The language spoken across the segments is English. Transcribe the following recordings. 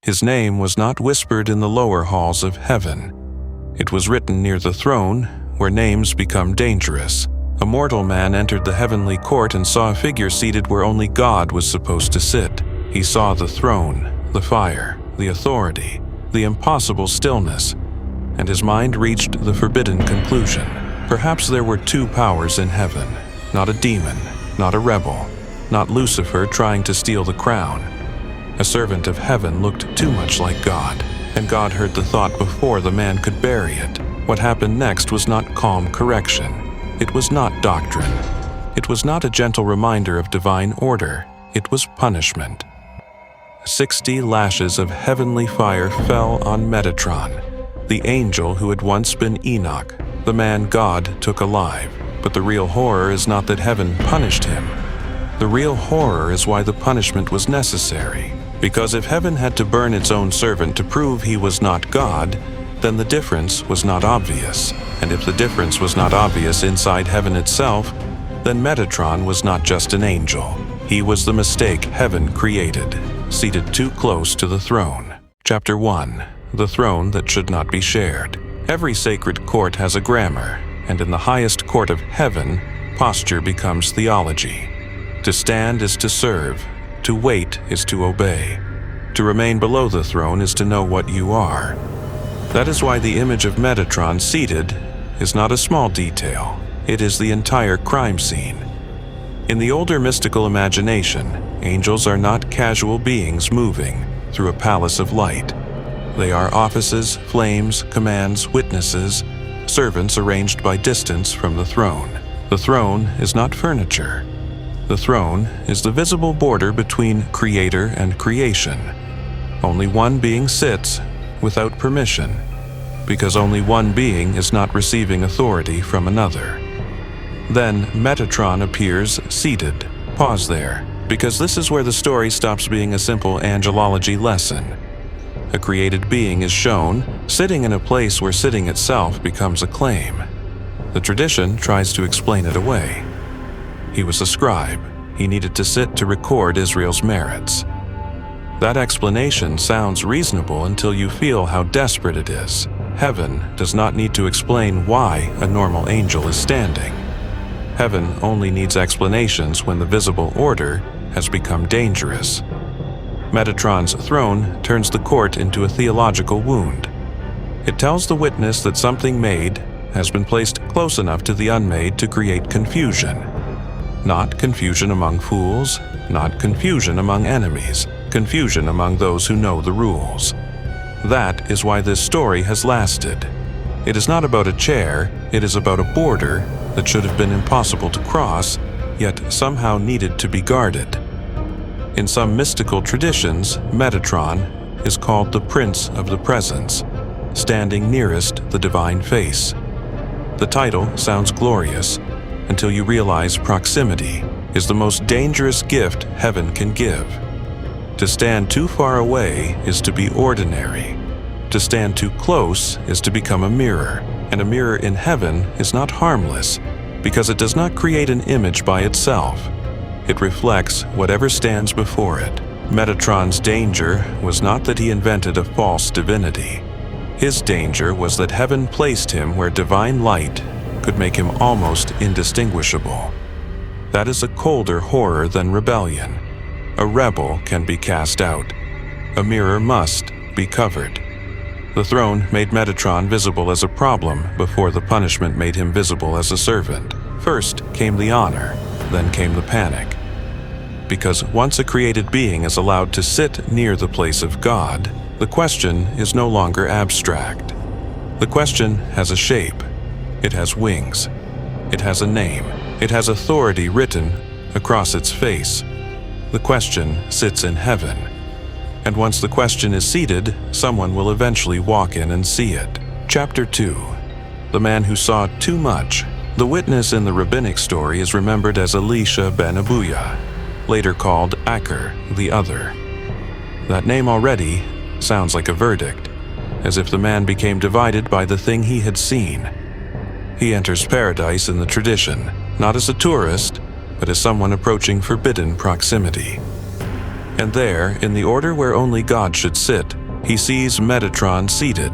His name was not whispered in the lower halls of heaven. It was written near the throne, where names become dangerous. A mortal man entered the heavenly court and saw a figure seated where only God was supposed to sit. He saw the throne, the fire, the authority, the impossible stillness, and his mind reached the forbidden conclusion. Perhaps there were two powers in heaven, not a demon, not a rebel, not Lucifer trying to steal the crown. A servant of heaven looked too much like God, and God heard the thought before the man could bury it. What happened next was not calm correction. It was not doctrine. It was not a gentle reminder of divine order. It was punishment. 60 lashes of heavenly fire fell on Metatron, the angel who had once been Enoch, the man God took alive. But the real horror is not that heaven punished him. The real horror is why the punishment was necessary. Because if heaven had to burn its own servant to prove he was not God, then the difference was not obvious. And if the difference was not obvious inside heaven itself, then Metatron was not just an angel. He was the mistake heaven created, seated too close to the throne. Chapter 1. The throne that should not be shared. Every sacred court has a grammar, and in the highest court of heaven, posture becomes theology. To stand is to serve. To wait is to obey. To remain below the throne is to know what you are. That is why the image of Metatron seated is not a small detail. It is the entire crime scene. In the older mystical imagination, angels are not casual beings moving through a palace of light. They are offices, flames, commands, witnesses, servants arranged by distance from the throne. The throne is not furniture. The throne is the visible border between creator and creation. Only one being sits without permission, because only one being is not receiving authority from another. Then Metatron appears seated. Pause there, because this is where the story stops being a simple angelology lesson. A created being is shown, sitting in a place where sitting itself becomes a claim. The tradition tries to explain it away. He was a scribe. He needed to sit to record Israel's merits. That explanation sounds reasonable until you feel how desperate it is. Heaven does not need to explain why a normal angel is standing. Heaven only needs explanations when the visible order has become dangerous. Metatron's throne turns the court into a theological wound. It tells the witness that something made has been placed close enough to the unmade to create confusion. Not confusion among fools, not confusion among enemies, confusion among those who know the rules. That is why this story has lasted. It is not about a chair, it is about a border that should have been impossible to cross, yet somehow needed to be guarded. In some mystical traditions, Metatron is called the Prince of the Presence, standing nearest the divine face. The title sounds glorious until you realize proximity is the most dangerous gift heaven can give. To stand too far away is to be ordinary. To stand too close is to become a mirror, and a mirror in heaven is not harmless because it does not create an image by itself. It reflects whatever stands before it. Metatron's danger was not that he invented a false divinity. His danger was that heaven placed him where divine light could make him almost indistinguishable. That is a colder horror than rebellion. A rebel can be cast out. A mirror must be covered. The throne made Metatron visible as a problem before the punishment made him visible as a servant. First came the honor, then came the panic. Because once a created being is allowed to sit near the place of God, the question is no longer abstract. The question has a shape. It has wings. It has a name. It has authority written across its face. The question sits in heaven. And once the question is seated, someone will eventually walk in and see it. Chapter 2. The man who saw too much. The witness in the rabbinic story is remembered as Elisha ben Abuya, later called Acher, the other. That name already sounds like a verdict, as if the man became divided by the thing he had seen. He enters paradise in the tradition, not as a tourist, but as someone approaching forbidden proximity. And there, in the order where only God should sit, he sees Metatron seated.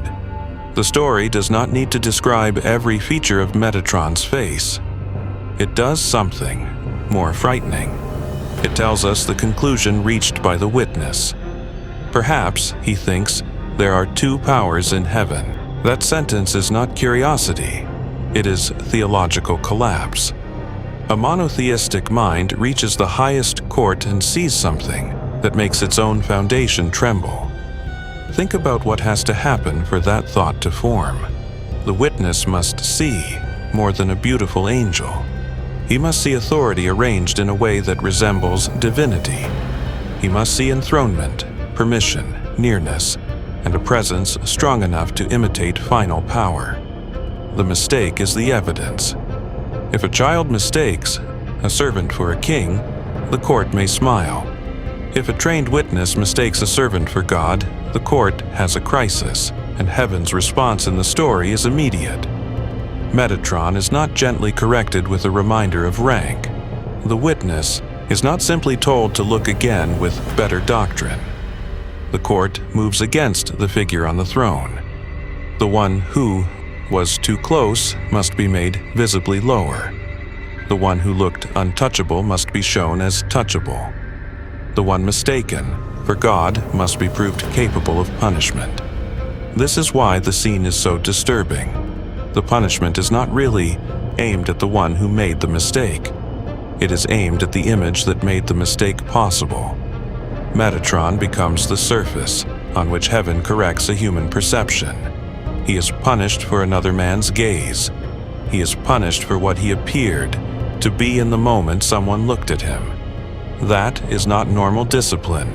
The story does not need to describe every feature of Metatron's face. It does something more frightening. It tells us the conclusion reached by the witness. Perhaps, he thinks, there are two powers in heaven. That sentence is not curiosity. It is theological collapse. A monotheistic mind reaches the highest court and sees something that makes its own foundation tremble. Think about what has to happen for that thought to form. The witness must see more than a beautiful angel. He must see authority arranged in a way that resembles divinity. He must see enthronement, permission, nearness, and a presence strong enough to imitate final power. The mistake is the evidence. If a child mistakes a servant for a king, the court may smile. If a trained witness mistakes a servant for God, the court has a crisis, and heaven's response in the story is immediate. Metatron is not gently corrected with a reminder of rank. The witness is not simply told to look again with better doctrine. The court moves against the figure on the throne. The one who was too close must be made visibly lower. The one who looked untouchable must be shown as touchable. The one mistaken for God must be proved capable of punishment. This is why the scene is so disturbing. The punishment is not really aimed at the one who made the mistake. It is aimed at the image that made the mistake possible. Metatron becomes the surface on which heaven corrects a human perception. He is punished for another man's gaze. He is punished for what he appeared to be in the moment someone looked at him. That is not normal discipline.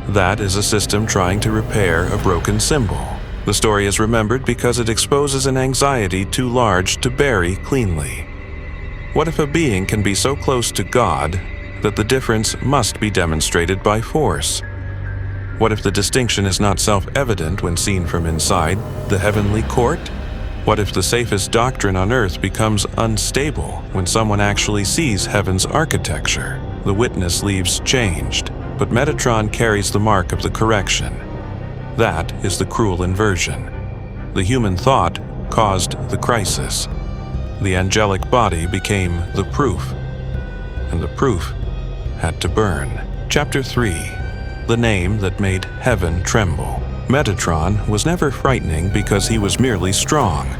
That is a system trying to repair a broken symbol. The story is remembered because it exposes an anxiety too large to bury cleanly. What if a being can be so close to God that the difference must be demonstrated by force? What if the distinction is not self-evident when seen from inside the heavenly court? What if the safest doctrine on earth becomes unstable when someone actually sees heaven's architecture? The witness leaves changed, but Metatron carries the mark of the correction. That is the cruel inversion. The human thought caused the crisis. The angelic body became the proof, and the proof had to burn. Chapter 3. The name that made heaven tremble. Metatron was never frightening because he was merely strong.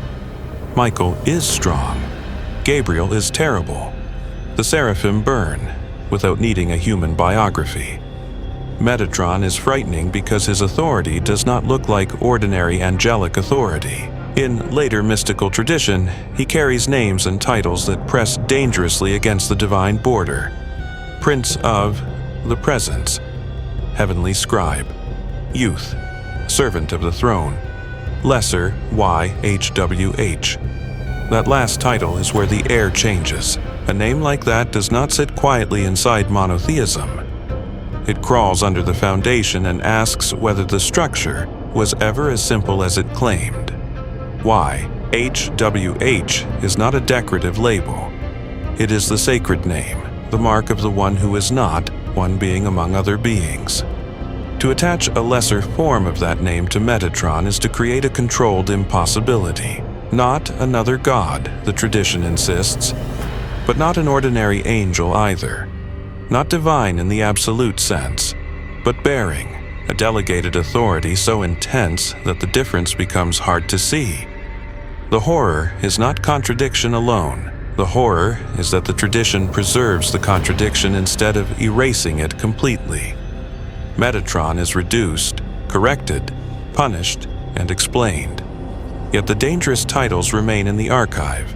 Michael is strong. Gabriel is terrible. The seraphim burn without needing a human biography. Metatron is frightening because his authority does not look like ordinary angelic authority. In later mystical tradition, he carries names and titles that press dangerously against the divine border. Prince of the Presence, Heavenly Scribe, Youth, Servant of the Throne, Lesser YHWH. That last title is where the air changes. A name like that does not sit quietly inside monotheism. It crawls under the foundation and asks whether the structure was ever as simple as it claimed. YHWH is not a decorative label. It is the sacred name, the mark of the one who is not one being among other beings. To attach a lesser form of that name to Metatron is to create a controlled impossibility. Not another god, the tradition insists, but not an ordinary angel either. Not divine in the absolute sense, but bearing a delegated authority so intense that the difference becomes hard to see. The horror is not contradiction alone. The horror is that the tradition preserves the contradiction instead of erasing it completely. Metatron is reduced, corrected, punished, and explained. Yet the dangerous titles remain in the archive.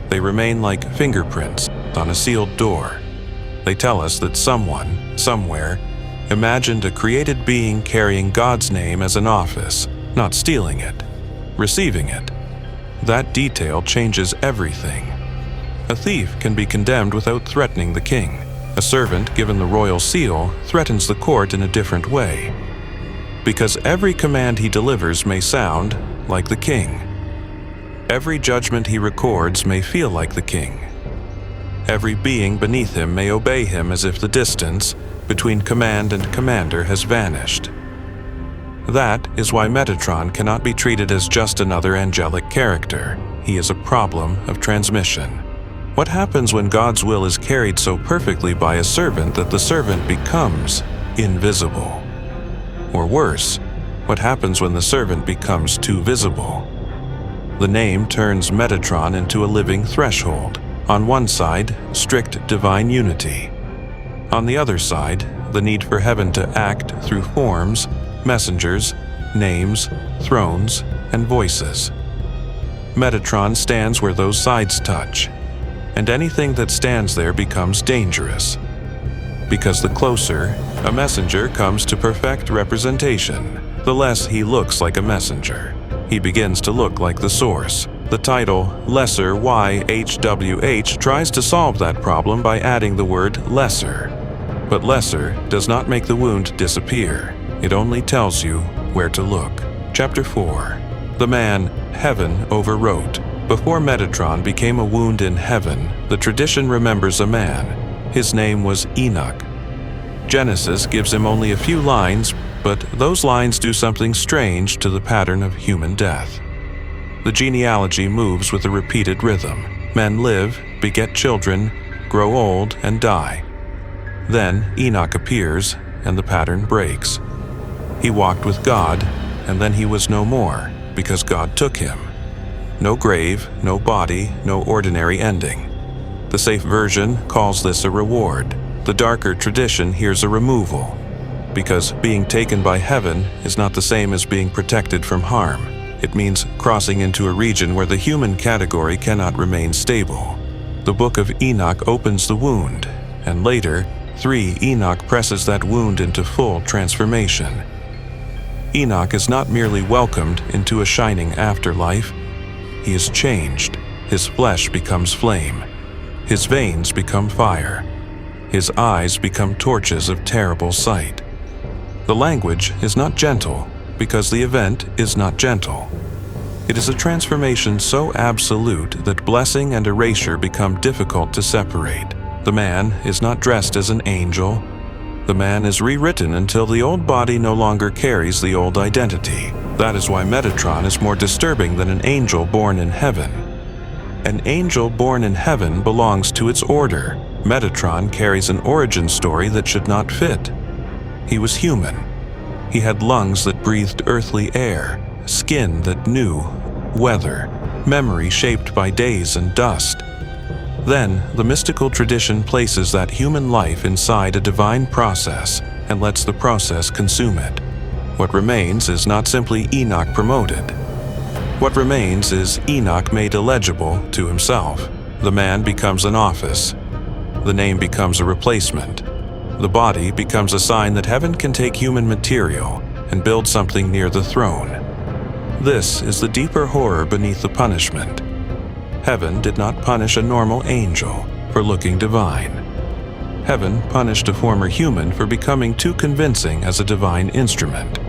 They remain like fingerprints on a sealed door. They tell us that someone, somewhere, imagined a created being carrying God's name as an office, not stealing it, receiving it. That detail changes everything. A thief can be condemned without threatening the king. A servant given the royal seal threatens the court in a different way, because every command he delivers may sound like the king. Every judgment he records may feel like the king. Every being beneath him may obey him as if the distance between command and commander has vanished. That is why Metatron cannot be treated as just another angelic character. He is a problem of transmission. What happens when God's will is carried so perfectly by a servant that the servant becomes invisible? Or worse, what happens when the servant becomes too visible? The name turns Metatron into a living threshold. On one side, strict divine unity. On the other side, the need for heaven to act through forms, messengers, names, thrones, and voices. Metatron stands where those sides touch, and anything that stands there becomes dangerous. Because the closer a messenger comes to perfect representation, the less he looks like a messenger. He begins to look like the source. The title, Lesser YHWH, tries to solve that problem by adding the word lesser. But lesser does not make the wound disappear. It only tells you where to look. Chapter 4. The man heaven overwrote. Before Metatron became a wound in heaven, the tradition remembers a man. His name was Enoch. Genesis gives him only a few lines, but those lines do something strange to the pattern of human death. The genealogy moves with a repeated rhythm. Men live, beget children, grow old, and die. Then Enoch appears, and the pattern breaks. He walked with God, and then he was no more, because God took him. No grave, no body, no ordinary ending. The safe version calls this a reward. The darker tradition hears a removal, because being taken by heaven is not the same as being protected from harm. It means crossing into a region where the human category cannot remain stable. The book of Enoch opens the wound, and later, 3 Enoch presses that wound into full transformation. Enoch is not merely welcomed into a shining afterlife. He is changed. His flesh becomes flame. His veins become fire. His eyes become torches of terrible sight. The language is not gentle, because the event is not gentle. It is a transformation so absolute that blessing and erasure become difficult to separate. The man is not dressed as an angel. The man is rewritten until the old body no longer carries the old identity. That is why Metatron is more disturbing than an angel born in heaven. An angel born in heaven belongs to its order. Metatron carries an origin story that should not fit. He was human. He had lungs that breathed earthly air, skin that knew weather, memory shaped by days and dust. Then, the mystical tradition places that human life inside a divine process and lets the process consume it. What remains is not simply Enoch promoted. What remains is Enoch made illegible to himself. The man becomes an office. The name becomes a replacement. The body becomes a sign that heaven can take human material and build something near the throne. This is the deeper horror beneath the punishment. Heaven did not punish a normal angel for looking divine. Heaven punished a former human for becoming too convincing as a divine instrument.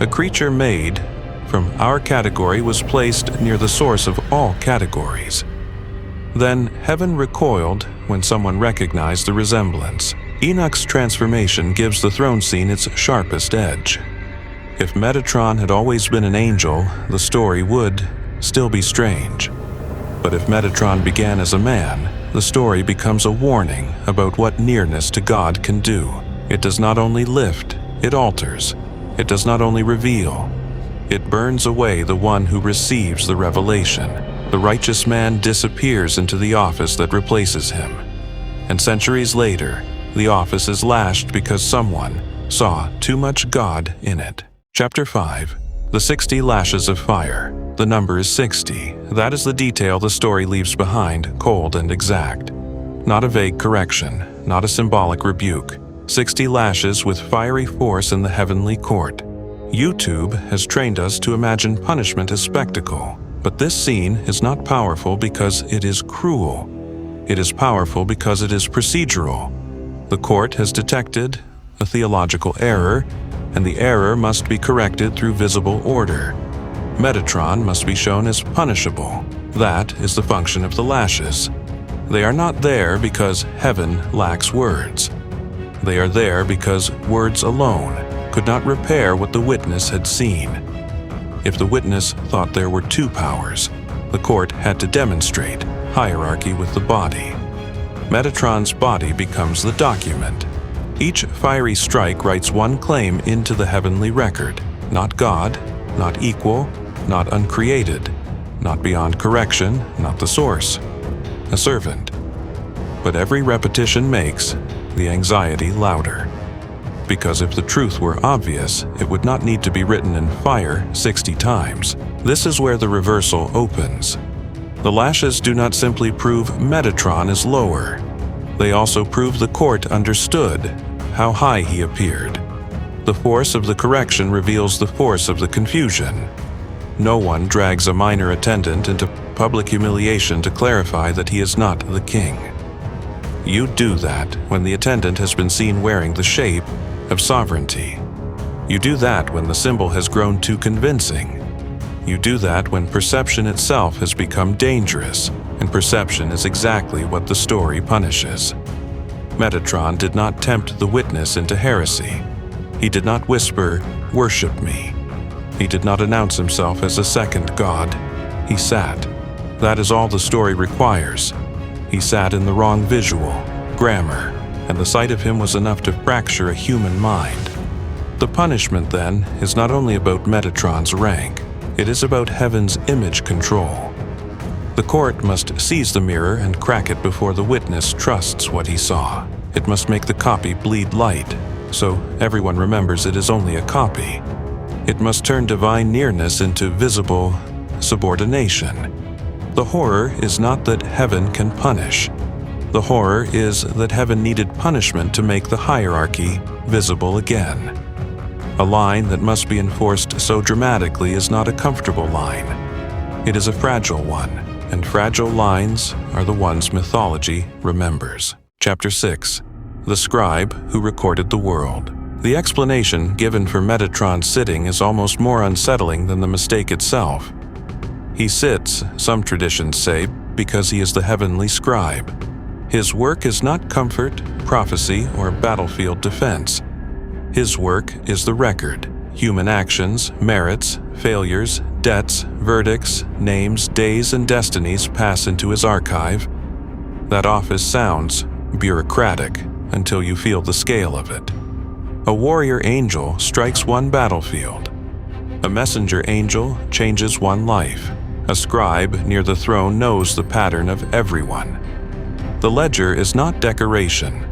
A creature made from our category was placed near the source of all categories. Then heaven recoiled when someone recognized the resemblance. Enoch's transformation gives the throne scene its sharpest edge. If Metatron had always been an angel, the story would still be strange. But if Metatron began as a man, the story becomes a warning about what nearness to God can do. It does not only lift, it alters. It does not only reveal, it burns away the one who receives the revelation. The righteous man disappears into the office that replaces him. And centuries later, the office is lashed because someone saw too much God in it. Chapter 5. The 60 Lashes of Fire. The number is 60. That is the detail the story leaves behind, cold and exact. Not a vague correction, not a symbolic rebuke. 60 lashes with fiery force in the heavenly court. YouTube has trained us to imagine punishment as spectacle, but this scene is not powerful because it is cruel. It is powerful because it is procedural. The court has detected a theological error, and the error must be corrected through visible order. Metatron must be shown as punishable. That is the function of the lashes. They are not there because heaven lacks words. They are there because words alone could not repair what the witness had seen. If the witness thought there were two powers, the court had to demonstrate hierarchy with the body. Metatron's body becomes the document. Each fiery strike writes one claim into the heavenly record, not God, not equal, not uncreated, not beyond correction, not the source. A servant. But every repetition makes the anxiety louder. Because if the truth were obvious, it would not need to be written in fire 60 times. This is where the reversal opens. The lashes do not simply prove Metatron is lower. They also prove the court understood how high he appeared. The force of the correction reveals the force of the confusion. No one drags a minor attendant into public humiliation to clarify that he is not the king. You do that when the attendant has been seen wearing the shape of sovereignty. You do that when the symbol has grown too convincing. You do that when perception itself has become dangerous, and perception is exactly what the story punishes. Metatron did not tempt the witness into heresy. He did not whisper, "Worship me." He did not announce himself as a second god. He sat. That is all the story requires. He sat in the wrong visual, grammar, and the sight of him was enough to fracture a human mind. The punishment, then, is not only about Metatron's rank, it is about heaven's image control. The court must seize the mirror and crack it before the witness trusts what he saw. It must make the copy bleed light, so everyone remembers it is only a copy. It must turn divine nearness into visible subordination. The horror is not that heaven can punish. The horror is that heaven needed punishment to make the hierarchy visible again. A line that must be enforced so dramatically is not a comfortable line. It is a fragile one, and fragile lines are the ones mythology remembers. Chapter 6. The Scribe Who Recorded the World. The explanation given for Metatron's sitting is almost more unsettling than the mistake itself. He sits, some traditions say, because he is the heavenly scribe. His work is not comfort, prophecy, or battlefield defense. His work is the record. Human actions, merits, failures, debts, verdicts, names, days, and destinies pass into his archive. That office sounds bureaucratic until you feel the scale of it. A warrior angel strikes one battlefield. A messenger angel changes one life. A scribe near the throne knows the pattern of everyone. The ledger is not decoration.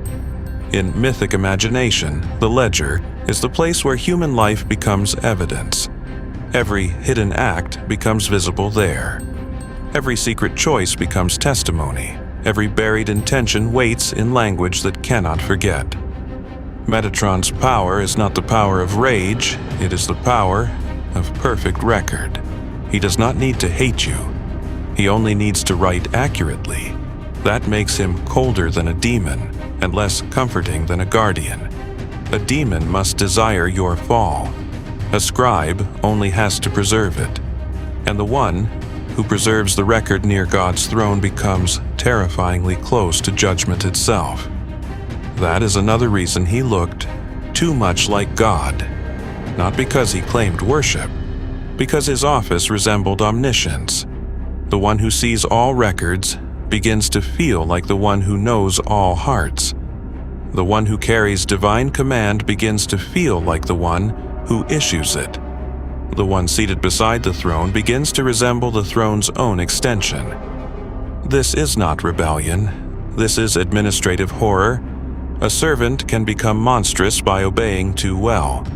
In mythic imagination, the ledger is the place where human life becomes evidence. Every hidden act becomes visible there. Every secret choice becomes testimony. Every buried intention waits in language that cannot forget. Metatron's power is not the power of rage, it is the power of perfect record. He does not need to hate you. He only needs to write accurately. That makes him colder than a demon and less comforting than a guardian. A demon must desire your fall. A scribe only has to preserve it. And the one who preserves the record near God's throne becomes terrifyingly close to judgment itself. That is another reason he looked too much like God. Not because he claimed worship, because his office resembled omniscience. The one who sees all records begins to feel like the one who knows all hearts. The one who carries divine command begins to feel like the one who issues it. The one seated beside the throne begins to resemble the throne's own extension. This is not rebellion. This is administrative horror. A servant can become monstrous by obeying too well.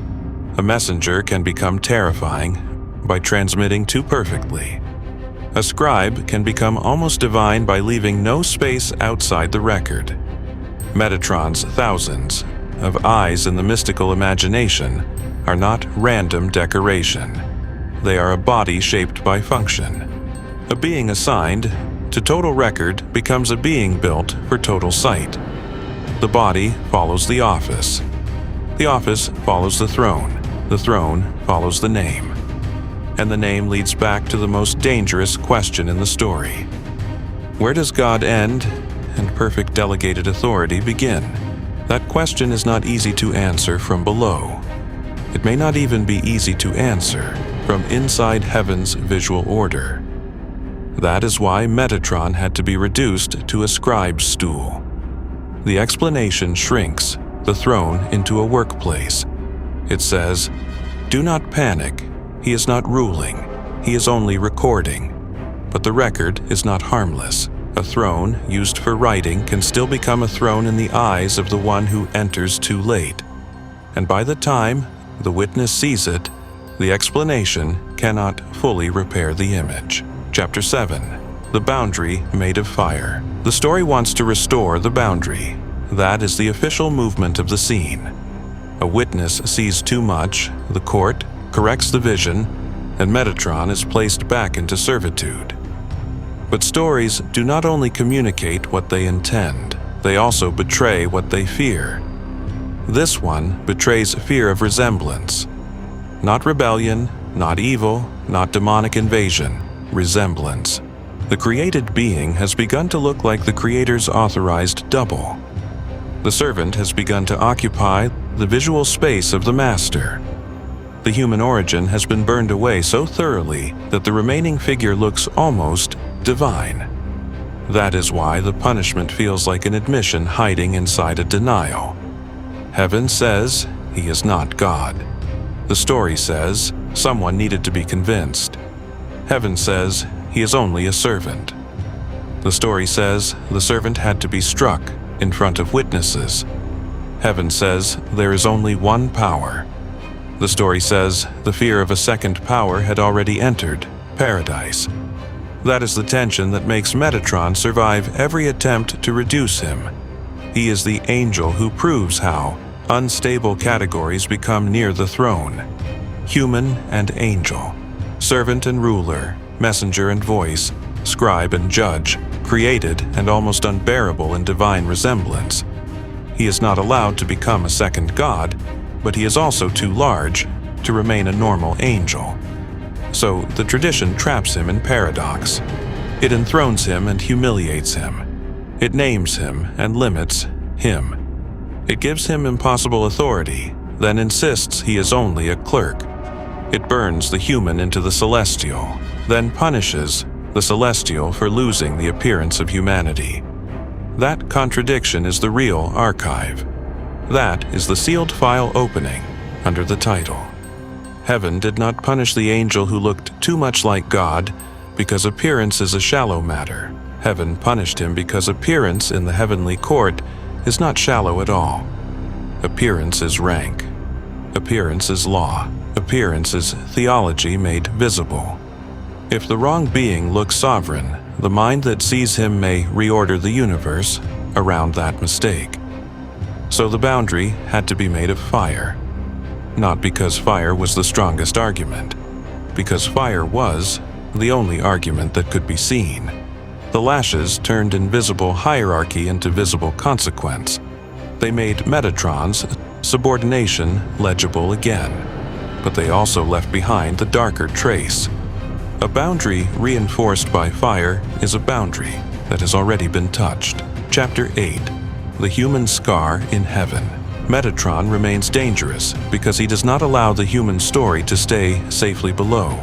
A messenger can become terrifying by transmitting too perfectly. A scribe can become almost divine by leaving no space outside the record. Metatron's thousands of eyes in the mystical imagination are not random decoration. They are a body shaped by function. A being assigned to total record becomes a being built for total sight. The body follows the office. The office follows the throne. The throne follows the name. And the name leads back to the most dangerous question in the story. Where does God end and perfect delegated authority begin? That question is not easy to answer from below. It may not even be easy to answer from inside heaven's visual order. That is why Metatron had to be reduced to a scribe's stool. The explanation shrinks the throne into a workplace. It says, "Do not panic. He is not ruling. He is only recording." But the record is not harmless. A throne used for writing can still become a throne in the eyes of the one who enters too late. And by the time the witness sees it, the explanation cannot fully repair the image. Chapter 7. The boundary made of fire. The story wants to restore the boundary. That is the official movement of the scene. A witness sees too much, the court corrects the vision, and Metatron is placed back into servitude. But stories do not only communicate what they intend, they also betray what they fear. This one betrays fear of resemblance. Not rebellion, not evil, not demonic invasion, resemblance. The created being has begun to look like the Creator's authorized double. The servant has begun to occupy the visual space of the master. The human origin has been burned away so thoroughly that the remaining figure looks almost divine. That is why the punishment feels like an admission hiding inside a denial. Heaven says he is not God. The story says someone needed to be convinced. Heaven says he is only a servant. The story says the servant had to be struck in front of witnesses. Heaven says there is only one power. The story says the fear of a second power had already entered paradise. That is the tension that makes Metatron survive every attempt to reduce him. He is the angel who proves how unstable categories become near the throne. Human and angel, servant and ruler, messenger and voice, scribe and judge, created and almost unbearable in divine resemblance. He is not allowed to become a second god, but he is also too large to remain a normal angel. So the tradition traps him in paradox. It enthrones him and humiliates him. It names him and limits him. It gives him impossible authority, then insists he is only a clerk. It burns the human into the celestial, then punishes the celestial for losing the appearance of humanity. That contradiction is the real archive. That is the sealed file opening under the title. Heaven did not punish the angel who looked too much like God because appearance is a shallow matter. Heaven punished him because appearance in the heavenly court is not shallow at all. Appearance is rank. Appearance is law. Appearance is theology made visible. If the wrong being looks sovereign, the mind that sees him may reorder the universe around that mistake. So the boundary had to be made of fire. Not because fire was the strongest argument, because fire was the only argument that could be seen. The lashes turned invisible hierarchy into visible consequence. They made Metatron's subordination legible again, but they also left behind the darker trace. A boundary reinforced by fire is a boundary that has already been touched. Chapter 8. The Human Scar in Heaven. Metatron remains dangerous because he does not allow the human story to stay safely below.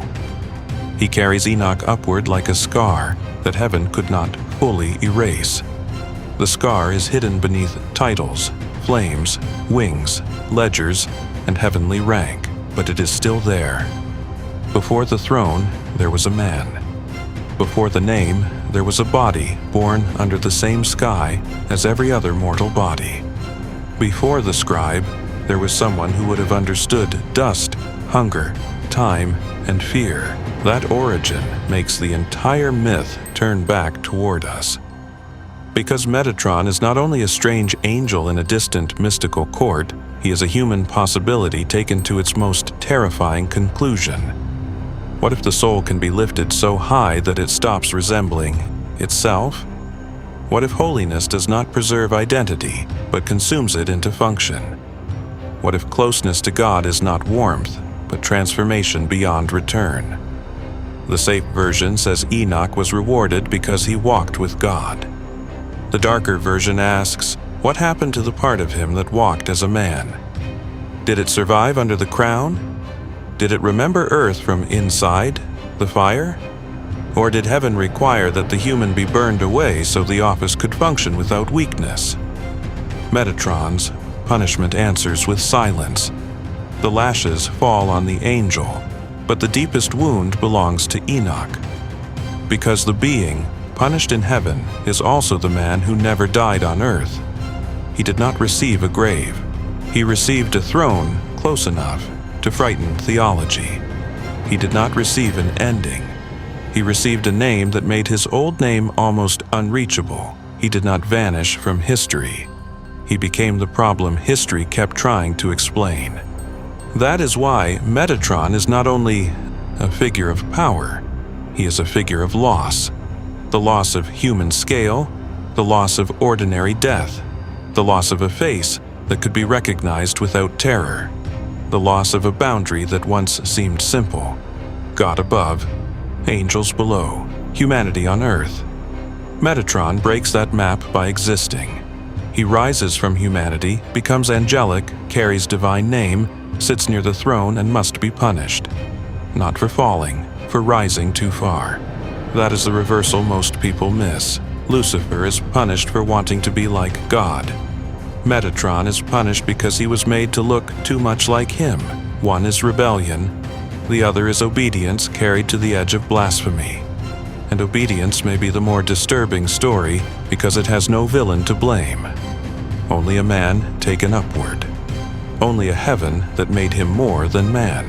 He carries Enoch upward like a scar that heaven could not fully erase. The scar is hidden beneath titles, flames, wings, ledgers, and heavenly rank, but it is still there. Before the throne, there was a man. Before the name, there was a body born under the same sky as every other mortal body. Before the scribe, there was someone who would have understood dust, hunger, time, and fear. That origin makes the entire myth turn back toward us. Because Metatron is not only a strange angel in a distant mystical court, he is a human possibility taken to its most terrifying conclusion. What if the soul can be lifted so high that it stops resembling itself? What if holiness does not preserve identity, but consumes it into function? What if closeness to God is not warmth, but transformation beyond return? The safe version says Enoch was rewarded because he walked with God. The darker version asks, What happened to the part of him that walked as a man? Did it survive under the crown? Did it remember earth from inside the fire? Or did heaven require that the human be burned away so the office could function without weakness? Metatron's punishment answers with silence. The lashes fall on the angel, but the deepest wound belongs to Enoch. Because the being punished in heaven is also the man who never died on earth. He did not receive a grave. He received a throne close enough to frighten theology. He did not receive an ending. He received a name that made his old name almost unreachable. He did not vanish from history. He became the problem history kept trying to explain. That is why Metatron is not only a figure of power, he is a figure of loss. The loss of human scale, the loss of ordinary death, the loss of a face that could be recognized without terror, the loss of a boundary that once seemed simple. God above, angels below, humanity on earth. Metatron breaks that map by existing. He rises from humanity, becomes angelic, carries divine name, sits near the throne and must be punished. Not for falling, for rising too far. That is the reversal most people miss. Lucifer is punished for wanting to be like God. Metatron is punished because he was made to look too much like him. One is rebellion, the other is obedience carried to the edge of blasphemy. And obedience may be the more disturbing story because it has no villain to blame. Only a man taken upward. Only a heaven that made him more than man.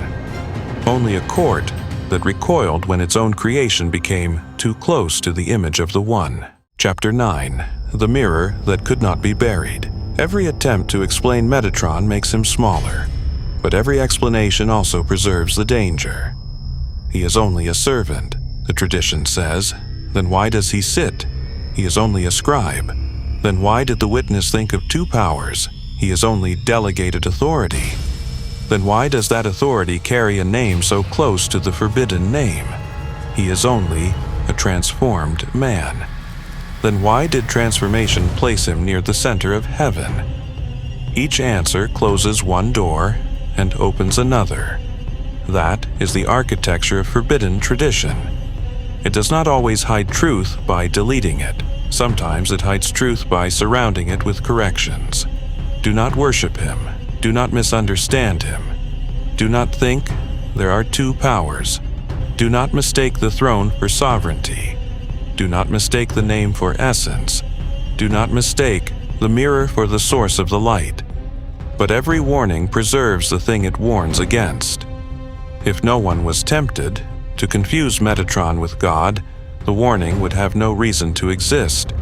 Only a court that recoiled when its own creation became too close to the image of the One. Chapter 9. The Mirror That Could Not Be Buried. Every attempt to explain Metatron makes him smaller, but every explanation also preserves the danger. He is only a servant, the tradition says. Then why does he sit? He is only a scribe. Then why did the witness think of two powers? He is only delegated authority. Then why does that authority carry a name so close to the forbidden name? He is only a transformed man. Then why did transformation place him near the center of heaven? Each answer closes one door and opens another. That is the architecture of forbidden tradition. It does not always hide truth by deleting it. Sometimes it hides truth by surrounding it with corrections. Do not worship him. Do not misunderstand him. Do not think there are two powers. Do not mistake the throne for sovereignty. Do not mistake the name for essence. Do not mistake the mirror for the source of the light. But every warning preserves the thing it warns against. If no one was tempted to confuse Metatron with God, the warning would have no reason to exist.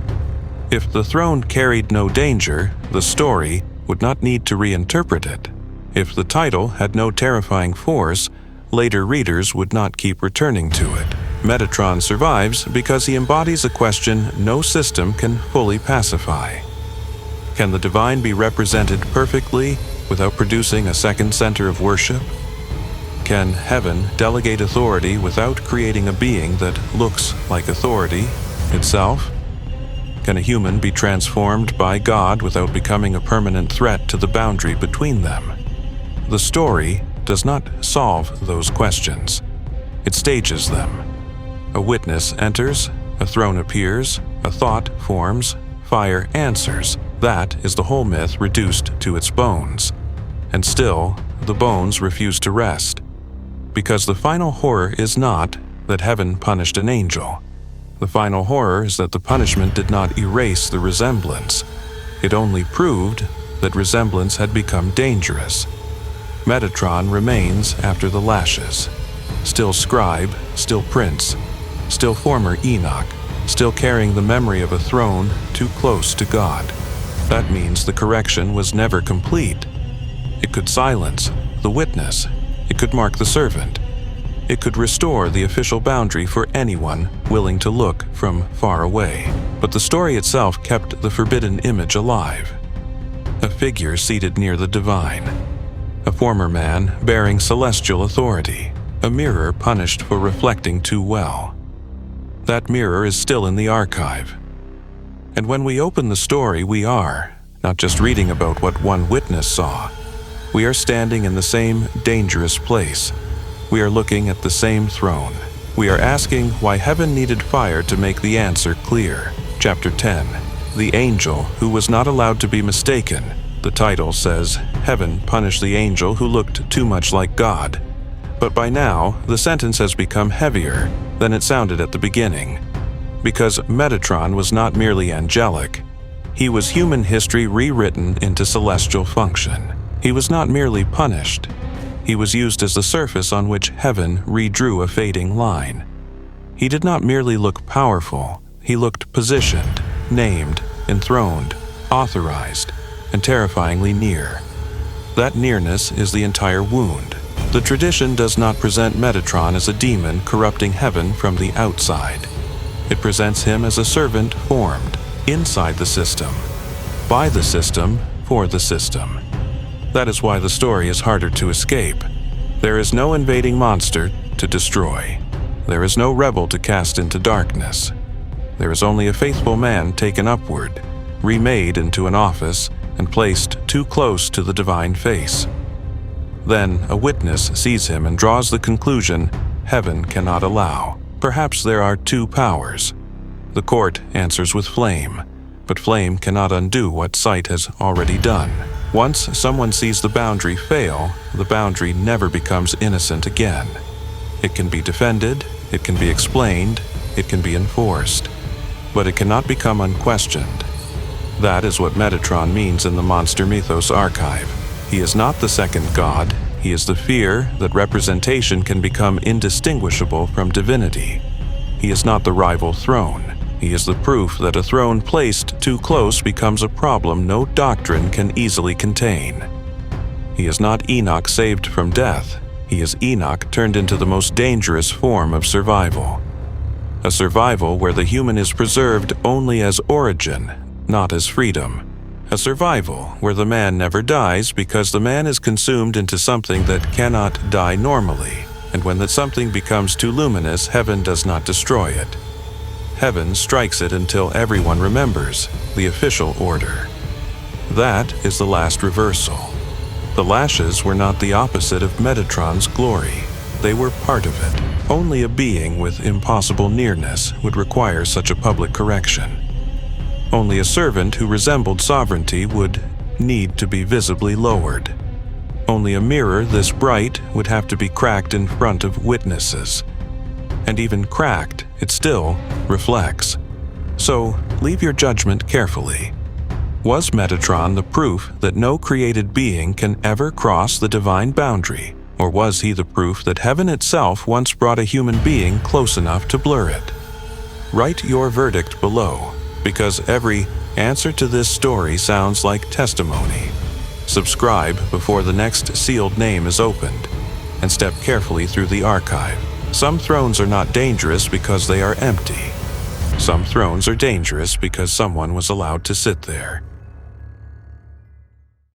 If the throne carried no danger, the story would not need to reinterpret it. If the title had no terrifying force, later readers would not keep returning to it. Metatron survives because he embodies a question no system can fully pacify. Can the divine be represented perfectly without producing a second center of worship? Can heaven delegate authority without creating a being that looks like authority itself? Can a human be transformed by God without becoming a permanent threat to the boundary between them? The story does not solve those questions. It stages them. A witness enters, a throne appears, a thought forms, fire answers. That is the whole myth reduced to its bones. And still, the bones refuse to rest. Because the final horror is not that heaven punished an angel. The final horror is that the punishment did not erase the resemblance. It only proved that resemblance had become dangerous. Metatron remains after the lashes. Still scribe, still prince, still former Enoch, still carrying the memory of a throne too close to God. That means the correction was never complete. It could silence the witness. It could mark the servant. It could restore the official boundary for anyone willing to look from far away. But the story itself kept the forbidden image alive. A figure seated near the divine. A former man bearing celestial authority. A mirror punished for reflecting too well. That mirror is still in the archive. And when we open the story, we are, not just reading about what one witness saw. We are standing in the same dangerous place. We are looking at the same throne. We are asking why heaven needed fire to make the answer clear. Chapter 10. The angel who was not allowed to be mistaken. The title says, Heaven punished the angel who looked too much like God. But by now, the sentence has become heavier than it sounded at the beginning. Because Metatron was not merely angelic. He was human history rewritten into celestial function. He was not merely punished. He was used as the surface on which heaven redrew a fading line. He did not merely look powerful. He looked positioned, named, enthroned, authorized, and terrifyingly near. That nearness is the entire wound. The tradition does not present Metatron as a demon corrupting heaven from the outside. It presents him as a servant formed inside the system, by the system, for the system. That is why the story is harder to escape. There is no invading monster to destroy. There is no rebel to cast into darkness. There is only a faithful man taken upward, remade into an office, and placed too close to the divine face. Then a witness sees him and draws the conclusion heaven cannot allow. Perhaps there are two powers. The court answers with flame, but flame cannot undo what sight has already done. Once someone sees the boundary fail, the boundary never becomes innocent again. It can be defended, it can be explained, it can be enforced, but it cannot become unquestioned. That is what Metatron means in the Monster Mythos archive. He is not the second god, he is the fear that representation can become indistinguishable from divinity. He is not the rival throne. He is the proof that a throne placed too close becomes a problem no doctrine can easily contain. He is not Enoch saved from death. He is Enoch turned into the most dangerous form of survival. A survival where the human is preserved only as origin, not as freedom. A survival where the man never dies because the man is consumed into something that cannot die normally, and when that something becomes too luminous, heaven does not destroy it. Heaven strikes it until everyone remembers the official order. That is the last reversal. The lashes were not the opposite of Metatron's glory. They were part of it. Only a being with impossible nearness would require such a public correction. Only a servant who resembled sovereignty would need to be visibly lowered. Only a mirror this bright would have to be cracked in front of witnesses. And even cracked, it still reflects. So, leave your judgment carefully. Was Metatron the proof that no created being can ever cross the divine boundary? Or was he the proof that heaven itself once brought a human being close enough to blur it? Write your verdict below, because every answer to this story sounds like testimony. Subscribe before the next sealed name is opened, and step carefully through the archive. Some thrones are not dangerous because they are empty. Some thrones are dangerous because someone was allowed to sit there.